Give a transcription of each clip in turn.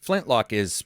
Flintlock is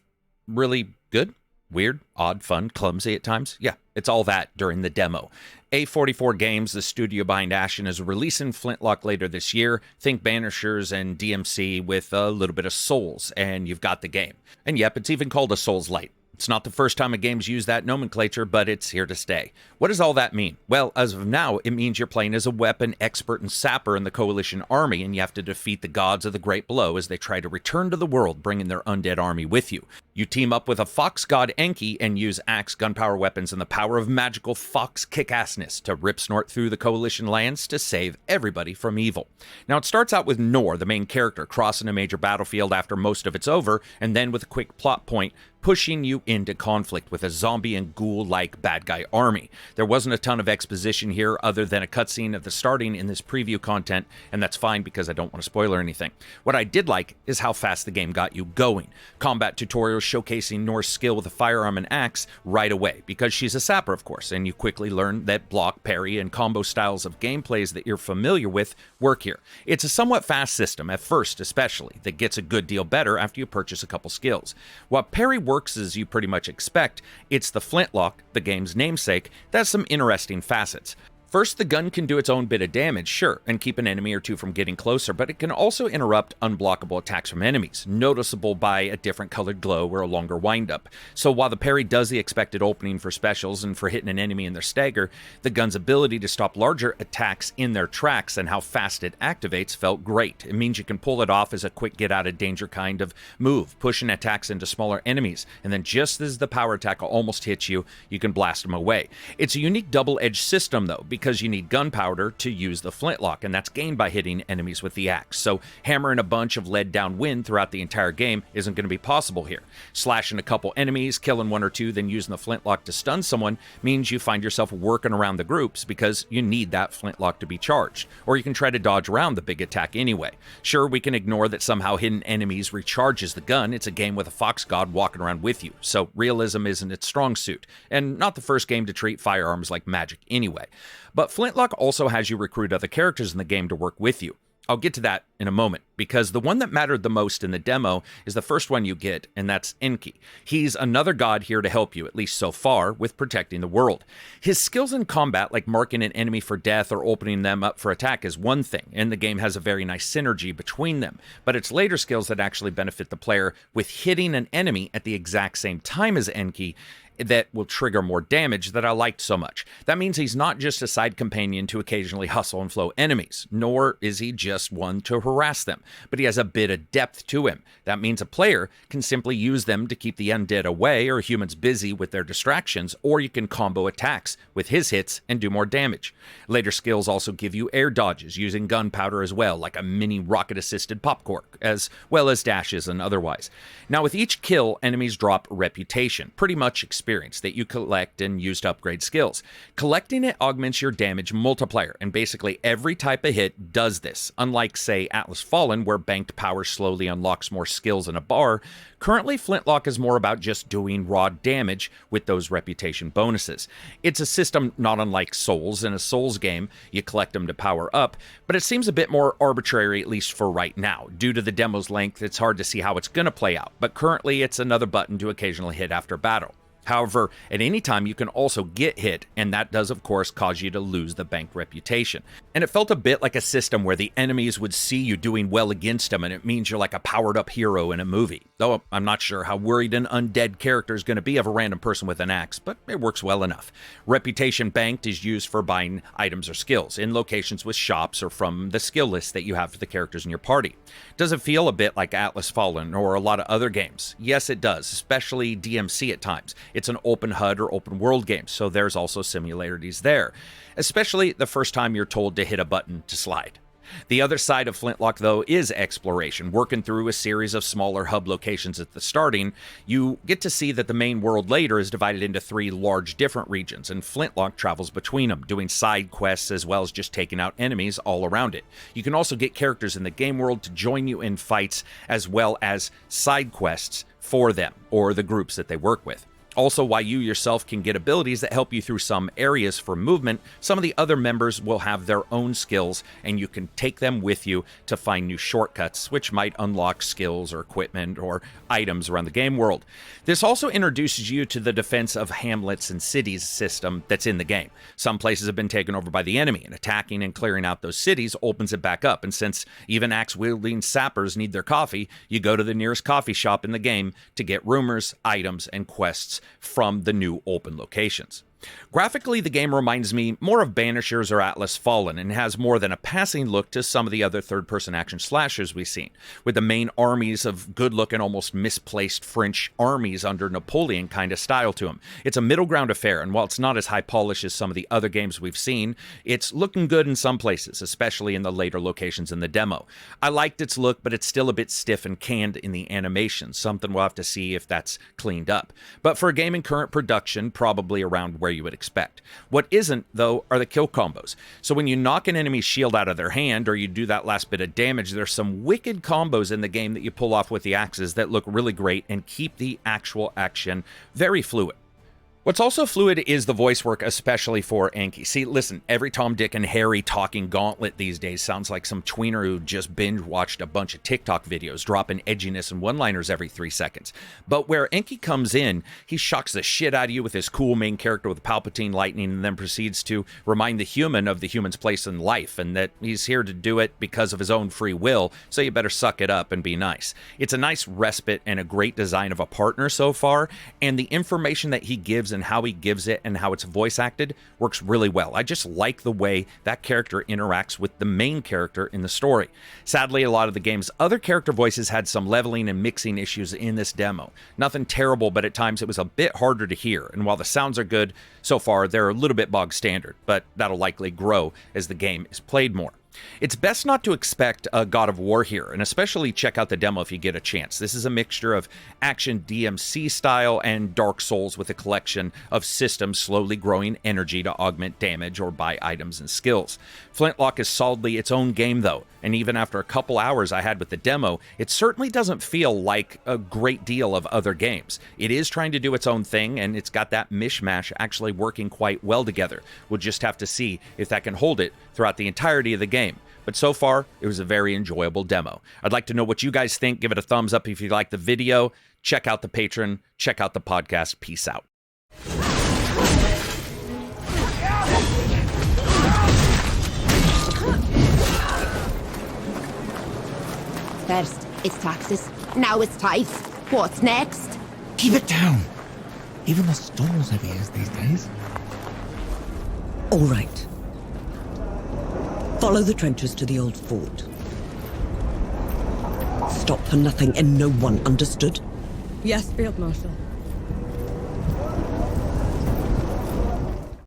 really good, weird, odd, fun, clumsy at times. Yeah, it's all that during the demo. A44 Games, the studio behind Ashen, is releasing Flintlock later this year. Think Banishers and DMC with a little bit of Souls, and you've got the game. And yep, it's even called a Souls Lite. It's not the first time a game's used that nomenclature, but it's here to stay. What does all that mean? Well, as of now, it means you're playing as a weapon expert and sapper in the Coalition army, and you have to defeat the gods of the Great Below as they try to return to the world, bringing their undead army with you. You team up with a fox god Enki and use axe, gunpowder weapons, and the power of magical fox kick-assness to rip-snort through the Coalition lands to save everybody from evil. Now, it starts out with Nor, the main character, crossing a major battlefield after most of it's over, and then with a quick plot point, pushing you into conflict with a zombie and ghoul-like bad guy army. There wasn't a ton of exposition here other than a cutscene at the starting in this preview content, and that's fine because I don't want to spoil or anything. What I did like is how fast the game got you going. Combat tutorials showcasing Nor's skill with a firearm and axe right away, because she's a sapper, of course, and you quickly learn that block, parry, and combo styles of gameplays that you're familiar with work here. It's a somewhat fast system, at first especially, that gets a good deal better after you purchase a couple skills. While parry works as you pretty much expect, it's the Flintlock, the game's namesake, that has some interesting facets. First, the gun can do its own bit of damage, sure, and keep an enemy or two from getting closer, but it can also interrupt unblockable attacks from enemies, noticeable by a different colored glow or a longer windup. So while the parry does the expected opening for specials and for hitting an enemy in their stagger, the gun's ability to stop larger attacks in their tracks and how fast it activates felt great. It means you can pull it off as a quick get-out-of-danger kind of move, pushing attacks into smaller enemies, and then just as the power attack almost hits you, you can blast them away. It's a unique double-edged system, though, because you need gunpowder to use the Flintlock, and that's gained by hitting enemies with the axe. So hammering a bunch of lead downwind throughout the entire game isn't going to be possible here. Slashing a couple enemies, killing one or two, then using the Flintlock to stun someone means you find yourself working around the groups because you need that Flintlock to be charged. Or you can try to dodge around the big attack anyway. Sure, we can ignore that somehow hitting enemies recharges the gun. It's a game with a fox god walking around with you, so realism isn't its strong suit, and not the first game to treat firearms like magic anyway. But Flintlock also has you recruit other characters in the game to work with you. I'll get to that in a moment, because the one that mattered the most in the demo is the first one you get, and that's Enki. He's another god here to help you, at least so far, with protecting the world. His skills in combat, like marking an enemy for death or opening them up for attack, is one thing, and the game has a very nice synergy between them. But it's later skills that actually benefit the player, with hitting an enemy at the exact same time as Enki, that will trigger more damage that I liked so much. That means he's not just a side companion to occasionally hustle and flow enemies, nor is he just one to harass them, but he has a bit of depth to him. That means a player can simply use them to keep the undead away or humans busy with their distractions, or you can combo attacks with his hits and do more damage. Later skills also give you air dodges using gunpowder as well, like a mini rocket-assisted popcorn, as well as dashes and otherwise. Now with each kill, enemies drop reputation, pretty much experience that you collect and use to upgrade skills. Collecting it augments your damage multiplier, and basically every type of hit does this. Unlike, say, Atlas Fallen, where banked power slowly unlocks more skills in a bar, currently Flintlock is more about just doing raw damage with those reputation bonuses. It's a system not unlike Souls. In a Souls game, you collect them to power up, but it seems a bit more arbitrary, at least for right now. Due to the demo's length, it's hard to see how it's going to play out, but currently it's another button to occasionally hit after battle. However, at any time you can also get hit, and that does of course cause you to lose the banked reputation. And it felt a bit like a system where the enemies would see you doing well against them, and it means you're like a powered up hero in a movie. Though I'm not sure how worried an undead character is going to be of a random person with an axe, but it works well enough. Reputation banked is used for buying items or skills in locations with shops or from the skill list that you have for the characters in your party. Does it feel a bit like Atlas Fallen or a lot of other games? Yes, it does, especially DMC at times. It's an open HUD or open world game, so there's also similarities there, especially the first time you're told to hit a button to slide. The other side of Flintlock, though, is exploration. Working through a series of smaller hub locations at the starting, you get to see that the main world later is divided into 3 large different regions, and Flintlock travels between them, doing side quests as well as just taking out enemies all around it. You can also get characters in the game world to join you in fights, as well as side quests for them, or the groups that they work with. Also, while you yourself can get abilities that help you through some areas for movement, some of the other members will have their own skills, and you can take them with you to find new shortcuts, which might unlock skills or equipment or items around the game world. This also introduces you to the defense of hamlets and cities system that's in the game. Some places have been taken over by the enemy, and attacking and clearing out those cities opens it back up. And since even axe-wielding sappers need their coffee, you go to the nearest coffee shop in the game to get rumors, items, and quests from the new open locations. Graphically, the game reminds me more of Banishers or Atlas Fallen and has more than a passing look to some of the other third-person action slashers we've seen, with the main armies of good-looking, almost misplaced French armies under Napoleon kind of style to them. It's a middle ground affair, and while it's not as high-polished as some of the other games we've seen, it's looking good in some places, especially in the later locations in the demo. I liked its look, but it's still a bit stiff and canned in the animation, something we'll have to see if that's cleaned up. But for a game in current production, probably around where you would expect. What isn't, though, are the kill combos. So when you knock an enemy's shield out of their hand, or you do that last bit of damage, there's some wicked combos in the game that you pull off with the axes that look really great and keep the actual action very fluid. What's also fluid is the voice work, especially for Enki. See, listen, every Tom, Dick, and Harry talking gauntlet these days sounds like some tweener who just binge-watched a bunch of TikTok videos, dropping edginess and one-liners every 3 seconds. But where Enki comes in, he shocks the shit out of you with his cool main character with Palpatine lightning, and then proceeds to remind the human of the human's place in life, and that he's here to do it because of his own free will, so you better suck it up and be nice. It's a nice respite and a great design of a partner so far, and the information that he gives and how he gives it and how it's voice acted works really well. I just like the way that character interacts with the main character in the story. Sadly, a lot of the game's other character voices had some leveling and mixing issues in this demo. Nothing terrible, but at times it was a bit harder to hear, and while the sounds are good so far, they're a little bit bog standard, but that'll likely grow as the game is played more. It's best not to expect a God of War here, and especially check out the demo if you get a chance. This is a mixture of action DMC style and Dark Souls with a collection of systems slowly growing energy to augment damage or buy items and skills. Flintlock is solidly its own game though, and even after a couple hours I had with the demo, it certainly doesn't feel like a great deal of other games. It is trying to do its own thing, and it's got that mishmash actually working quite well together. We'll just have to see if that can hold it throughout the entirety of the game. But so far, it was a very enjoyable demo. I'd like to know what you guys think. Give it a thumbs up if you like the video. Check out the Patreon. Check out the podcast. Peace out. First, it's taxes. Now it's tithes. What's next? Keep it down. Even the store's heavy as these days. All right. Follow the trenches to the old fort. Stop for nothing and no one, understood? Yes, Field Marshal.